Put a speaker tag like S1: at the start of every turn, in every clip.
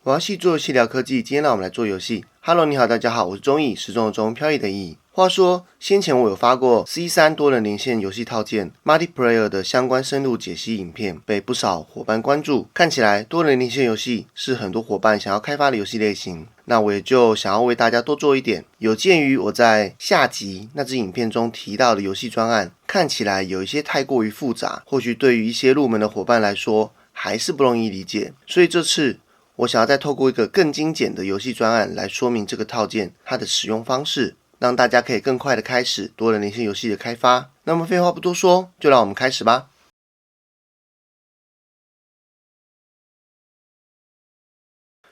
S1: 我要细做游戏聊科技，今天让我们来做游戏。Hello， 你好，大家好，我是钟意，时钟的钟，飘逸的逸。话说，先前我有发过 C3 多人连线游戏套件 Multiplayer 的相关深入解析影片，被不少伙伴关注。看起来多人连线游戏是很多伙伴想要开发的游戏类型，那我也就想要为大家多做一点。有鉴于我在下集那支影片中提到的游戏专案，看起来有一些太过于复杂，或许对于一些入门的伙伴来说还是不容易理解，所以这次我想要再透过一个更精简的游戏专案来说明这个套件它的使用方式，让大家可以更快的开始多人连线游戏的开发。那么废话不多说，就让我们开始吧。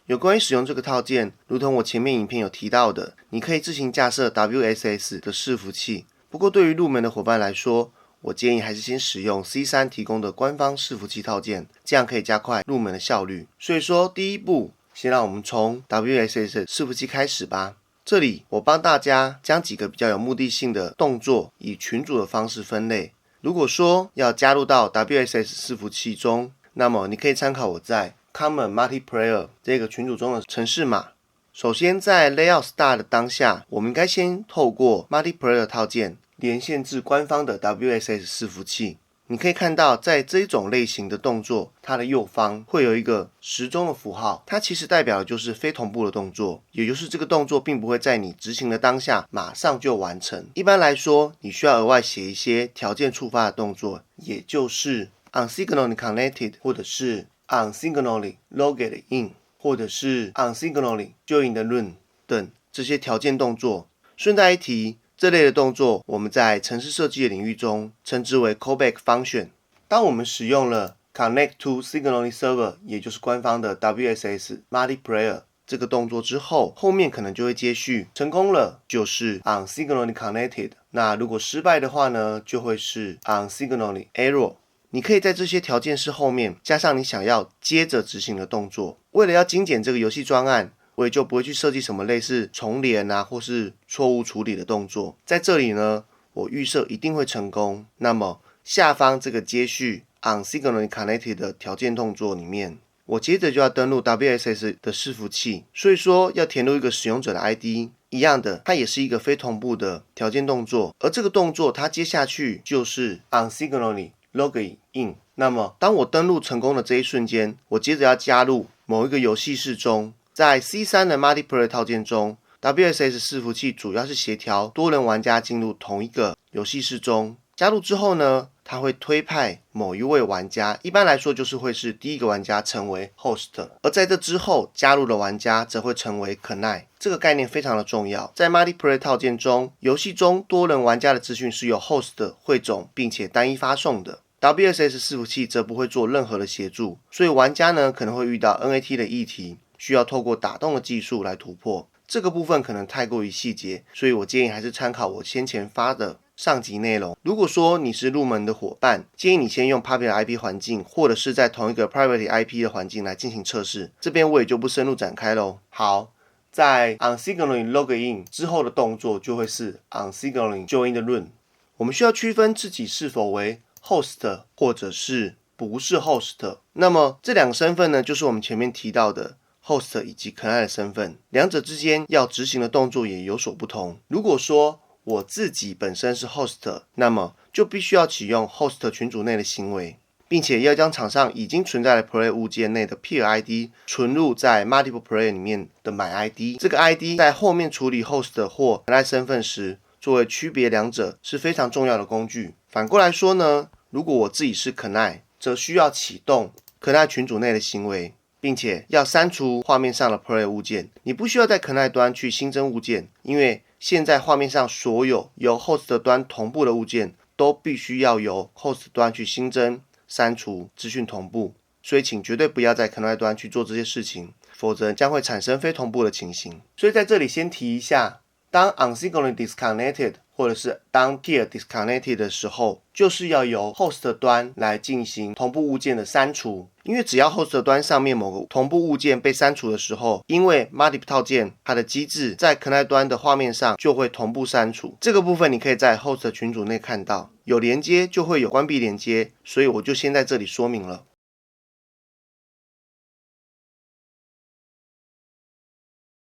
S1: 有关于使用这个套件，如同我前面影片有提到的，你可以自行架设 WSS 的伺服器。不过对于入门的伙伴来说，我建议还是先使用 C3 提供的官方伺服器套件，这样可以加快入门的效率。所以说第一步，先让我们从 WSS 伺服器开始吧。这里我帮大家将几个比较有目的性的动作以群组的方式分类。如果说要加入到 WSS 伺服器中，那么你可以参考我在Common Multiplayer 这个群组中的程式码。首先在 Layout Start 的当下，我们应该先透过 Multiplayer 套件连线至官方的 WSS 伺服器。你可以看到在这一种类型的动作，它的右方会有一个时钟的符号，它其实代表的就是非同步的动作，也就是这个动作并不会在你执行的当下马上就完成。一般来说，你需要额外写一些条件触发的动作，也就是 unsignally connected 或者是unsignally logged in 或者是 unsignally joined run 等这些条件动作。顺带一提，这类的动作我们在程式设计的领域中称之为 callback function。当我们使用了 connect to signaling server 也就是官方的 WSS multiplayer 这个动作之后，后面可能就会接续成功了就是 unsignally connected， 那如果失败的话呢，就会是 unsignally error。你可以在这些条件式后面加上你想要接着执行的动作。为了要精简这个游戏专案，我也就不会去设计什么类似重连啊或是错误处理的动作。在这里呢，我预设一定会成功。那么下方这个接续 unsignally connected 的条件动作里面，我接着就要登录 WSS 的伺服器，所以说要填入一个使用者的 ID。一样的，它也是一个非同步的条件动作，而这个动作它接下去就是 unsignally log in。那么当我登录成功的这一瞬间，我接着要加入某一个游戏室中。在 C3 的 Multiplayer 套件中， WSS 伺服器主要是协调多人玩家进入同一个游戏室中。加入之后呢，它会推派某一位玩家，一般来说就是会是第一个玩家成为 host， 而在这之后加入的玩家则会成为 CONNECT。 这个概念非常的重要。在 Multiplayer 套件中，游戏中多人玩家的资讯是由 host 汇总并且单一发送的， WSS 伺服器则不会做任何的协助，所以玩家呢可能会遇到 NAT 的议题，需要透过打洞的技术来突破。这个部分可能太过于细节，所以我建议还是参考我先前发的上集内容。如果说你是入门的伙伴，建议你先用 Public IP 环境，或者是在同一个 Private IP 的环境来进行测试。这边我也就不深入展开咯。好，在 unsignally log in 之后的动作就会是 unsignally join run。我们需要区分自己是否为 host 或者是不是 host。那么这两个身份呢，就是我们前面提到的host 以及 CONNECT 的身份，两者之间要执行的动作也有所不同。如果说我自己本身是 host， 那么就必须要启用 host 群组内的行为，并且要将场上已经存在的 player 物件内的 peer ID 存入在 multiple player 里面的 my ID。 这个 ID 在后面处理 host 或 CONNECT 身份时，作为区别两者是非常重要的工具。反过来说呢，如果我自己是 CONNECT， 则需要启动 CONNECT 群组内的行为，并且要删除画面上的 player 物件。你不需要在 CONNECT 端去新增物件，因为现在画面上所有由 host 端同步的物件都必须要由 host 端去新增、删除、资讯同步。所以请绝对不要在 CONNECT 端去做这些事情，否则将会产生非同步的情形。所以在这里先提一下，当 unsignally disconnected 或者是当 peer disconnected 的时候，就是要由 host 端来进行同步物件的删除。因为只要 host 端上面某个同步物件被删除的时候，因为 Multiple 套件它的机制在 CONNECT 端的画面上就会同步删除。这个部分你可以在 host 群组内看到，有连接就会有关闭连接，所以我就先在这里说明了。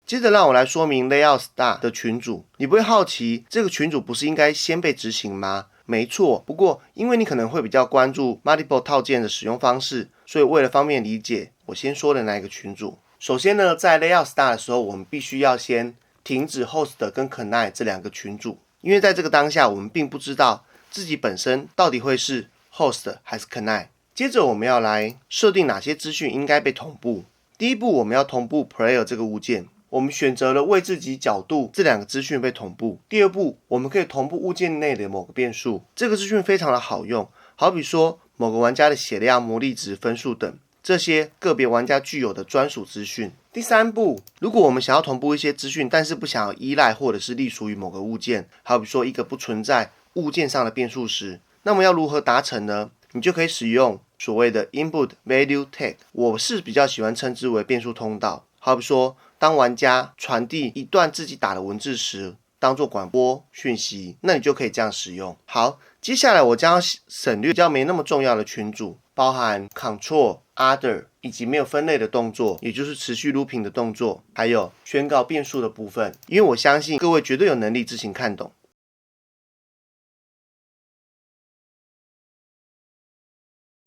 S1: 接着让我来说明 Layout Star 的群组。你不会好奇这个群组不是应该先被执行吗？没错，不过因为你可能会比较关注 Multiple 套件的使用方式，所以为了方便理解，我先说的那一个群组。首先呢，在 Layout Star 的时候，我们必须要先停止 Host 跟 Canary 这两个群组，因为在这个当下，我们并不知道自己本身到底会是 Host 还是 Canary。接着我们要来设定哪些资讯应该被同步。第一步，我们要同步 Player 这个物件。我们选择了位置及角度这两个资讯被同步。第二步，我们可以同步物件内的某个变数，这个资讯非常的好用，好比说某个玩家的血量、魔力值、分数等，这些个别玩家具有的专属资讯。第三步，如果我们想要同步一些资讯，但是不想要依赖或者是隶属于某个物件，好比说一个不存在物件上的变数时，那么要如何达成呢？你就可以使用所谓的 Input Value Tag， 我是比较喜欢称之为变数通道，好比说当玩家传递一段自己打的文字时，当做广播讯息，那你就可以这样使用。好，接下来我将要省略比较没那么重要的群组，包含 Control、Other 以及没有分类的动作，也就是持续 looping 的动作，还有宣告变数的部分，因为我相信各位绝对有能力自行看懂。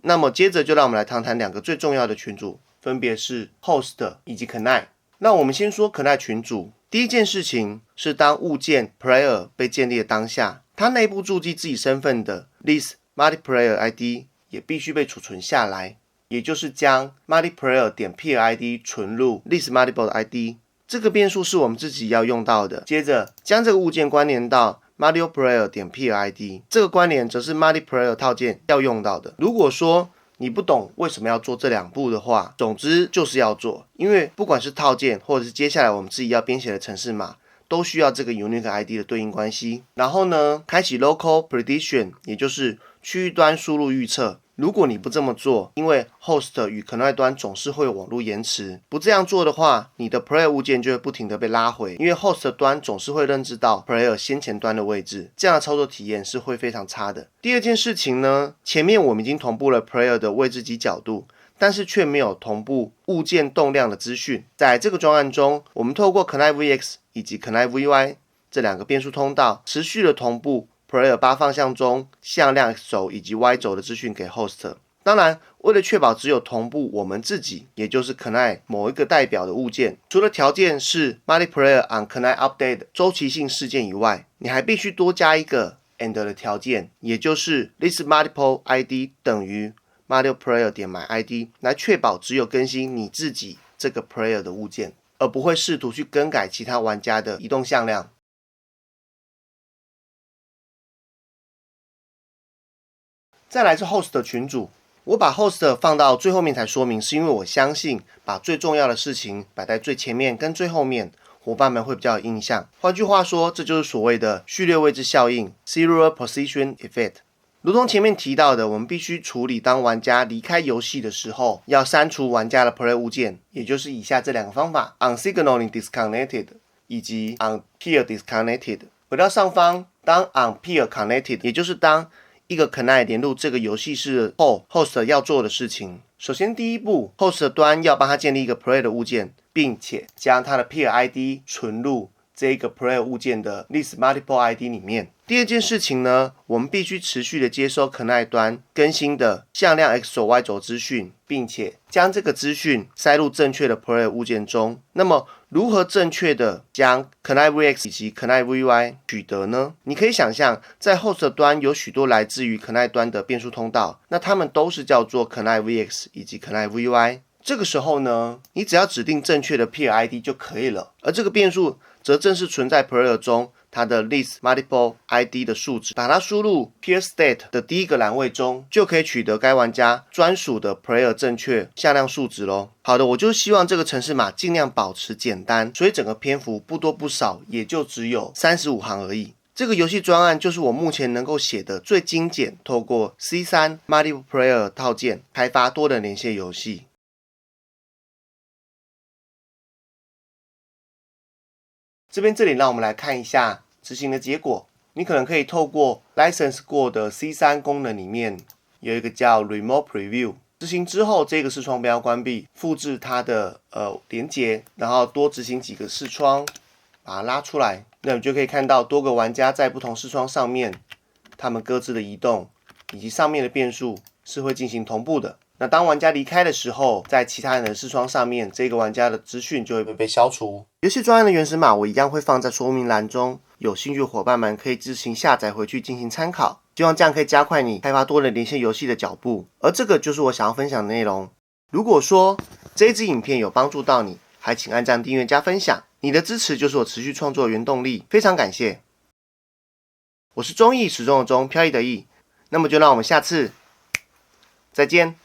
S1: 那么接着就让我们来谈谈两个最重要的群组，分别是 Host 以及 Canary。那我们先说 Canary 群组。第一件事情是当物件 Player 被建立的当下，它内部注记自己身份的 list multiplayer ID 也必须被储存下来，也就是将 multiplayer 点 peer ID 存入 list multiple 的 ID。这个变数是我们自己要用到的。接着将这个物件关联到multiplayer 点 peer ID， 这个关联则是 multiplayer 套件要用到的。如果说你不懂为什么要做这两步的话，总之就是要做，因为不管是套件或者是接下来我们自己要编写的程式码，都需要这个 unique ID 的对应关系。然后呢，开启 local prediction， 也就是区域端输入预测。如果你不这么做，因为 host 与 Canary 端总是会有网络延迟，不这样做的话，你的 player 物件就会不停的被拉回，因为 host 端总是会认知到 player 先前端的位置，这样的操作体验是会非常差的。第二件事情呢，前面我们已经同步了 player 的位置及角度，但是却没有同步物件动量的资讯。在这个专案中，我们透过 Canary VX 以及 Canary VY 这两个变数通道，持续的同步Player 8方向中向量 X 轴以及 Y 轴的资讯给 Host。当然，为了确保只有同步我们自己，也就是 Canary 某一个代表的物件，除了条件是 Multiplayer on Canary Update 周期性事件以外，你还必须多加一个 AND 的条件，也就是 List Multiple ID 等于 Multiplayer 点 myID， 来确保只有更新你自己这个 Player 的物件，而不会试图去更改其他玩家的移动向量。再来是 host 的群组，我把 host 放到最后面才说明，是因为我相信把最重要的事情摆在最前面跟最后面，伙伴们会比较有印象。换句话说，这就是所谓的序列位置效应 （Serial Position Effect）。如同前面提到的，我们必须处理当玩家离开游戏的时候，要删除玩家的 play 物件，也就是以下这两个方法 ：unsignaling disconnected 以及 unpeer disconnected。回到上方，当 unpeer connected， 也就是当一个 Canary 连入这个游戏室后 ，host 要做的事情。首先，第一步 ，host 端要帮他建立一个 player 的物件，并且将他的 peer ID 存入这个 player 物件的 list multiple ID 里面。第二件事情呢，我们必须持续的接收 Canary 端更新的向量 X 轴 Y 轴资讯，并且将这个资讯塞入正确的 player 物件中。那么，如何正确的将 Canary VX 以及 Canary VY 取得呢？你可以想象，在 host 端有许多来自于 Canary 端的变数通道，那它们都是叫做 Canary VX 以及 Canary VY。这个时候呢，你只要指定正确的 peer ID 就可以了，而这个变数则正是存在 player 中它的 list multiple ID 的数值，把它输入 peer state 的第一个栏位中，就可以取得该玩家专属的 player 正确向量数值咯。好的，我就希望这个程式码尽量保持简单，所以整个篇幅不多不少，也就只有35行而已。这个游戏专案就是我目前能够写的最精简，透过 C3 multiplayer 套件开发多人连线游戏。这里让我们来看一下执行的结果。你可能可以透过 license 过的 C3 功能里面有一个叫 Remote Preview，执行之后，这个视窗标关闭，复制它的连结，然后多执行几个视窗，把它拉出来，那你就可以看到多个玩家在不同视窗上面，他们各自的移动以及上面的变数是会进行同步的。那当玩家离开的时候，在其他人的视窗上面，这个玩家的资讯就会被消除。游戏专案的原始码我一样会放在说明栏中，有兴趣的伙伴们可以自行下载回去进行参考。希望这样可以加快你开发多人连线游戏的脚步。而这个就是我想要分享的内容。如果说这一支影片有帮助到你，还请按赞、订阅、加分享。你的支持就是我持续创作的原动力，非常感谢。我是忠义，始终的忠，飘逸的逸。那么就让我们下次再见。